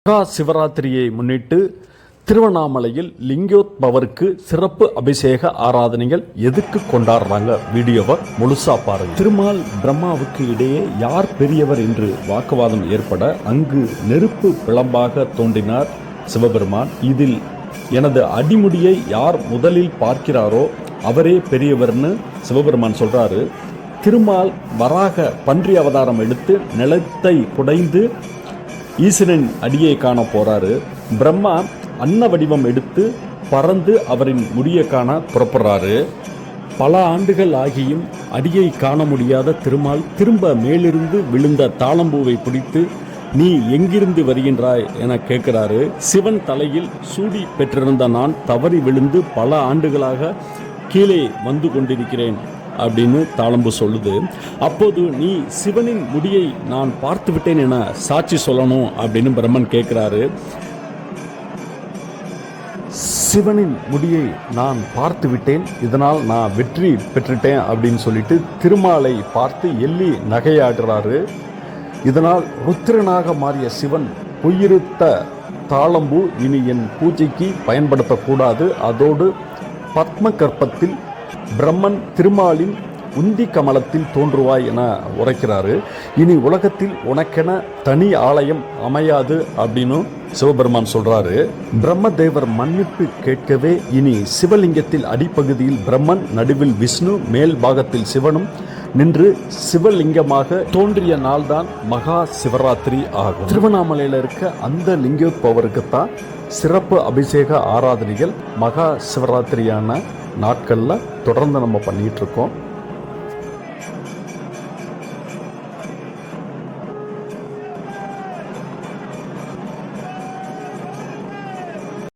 மகா சிவராத்திரியை முன்னிட்டு திருவண்ணாமலையில் லிங்கோத்பவருக்கு சிறப்பு அபிஷேக ஆராதனைகள் எதுக்கு கொண்டாடுறாங்க? வீடியோவை முழுசா பாருங்க. திருமால் பிரம்மாவுக்கு இடையே யார் பெரியவர் என்று வாக்குவாதம் ஏற்பட அங்கு நெருப்பு பிளம்பாக தோன்றினார் சிவபெருமான். இதில் எனது அடிமுடியை யார் முதலில் பார்க்கிறாரோ அவரே பெரியவர்னு சிவபெருமான் சொல்றாரு. திருமால் வராக பன்றி அவதாரம் எடுத்து நிலத்தை குடைந்து ஈசனின் அடியை காண போறாரு. பிரம்மா அன்ன வடிவம் எடுத்து பறந்து அவரின் முடியை காண புறப்படுறாரு. பல ஆண்டுகள் ஆகியும் அடியை காண முடியாத திருமால் திரும்ப மேலிருந்து விழுந்த தாளம்பூவை பிடித்து நீ எங்கிருந்து வருகின்றாய் என கேட்கிறாரு. சிவன் தலையில் சூடி பெற்றிருந்த நான் தவறி விழுந்து பல ஆண்டுகளாக கீழே வந்து கொண்டிருக்கிறேன் அப்படின்னு தாளம்பு சொல்லுது. அப்போது நீ சிவனின் முடியை நான் பார்த்து விட்டேன் என சாட்சி சொல்லணும் அப்படின்னு பிரம்மன் கேட்கிறாரு. சிவனின் முடியை நான் பார்த்து விட்டேன், இதனால் நான் வெற்றி பெற்றுட்டேன் அப்படின்னு சொல்லிட்டு திருமாலை பார்த்து எள்ளி நகையாடுறாரு. இதனால் ருத்திரனாக மாறிய சிவன் பொய்யிருத்த தாளம்பூ இனி என் பூஜைக்கு பயன்படுத்தக்கூடாது, அதோடு பத்ம கற்பத்தில் பிரம்மன் திருமாலின் உந்தி கமலத்தில் தோன்றுவாய் என உரைக்கிறாரு. இனி உலகத்தில் உனக்கென தனி ஆலயம் அமையாது அப்படின்னு சிவபெருமான் சொல்றாரு. பிரம்மதேவர் மன்னிப்பு கேட்கவே இனி சிவலிங்கத்தில் அடிப்பகுதியில் பிரம்மன், நடுவில் விஷ்ணு, மேல் பாகத்தில் சிவனும் நின்று சிவலிங்கமாக தோன்றிய நாள்தான் மகா சிவராத்திரி ஆகும். திருவண்ணாமலையில் இருக்க அந்த லிங்கோத்பவருக்குத்தான் சிறப்பு அபிஷேக ஆராதனைகள் மகா சிவராத்திரியான நாட்களில் தொடர்ந்து நம்ம பண்ணிட்டு இருக்கோம்.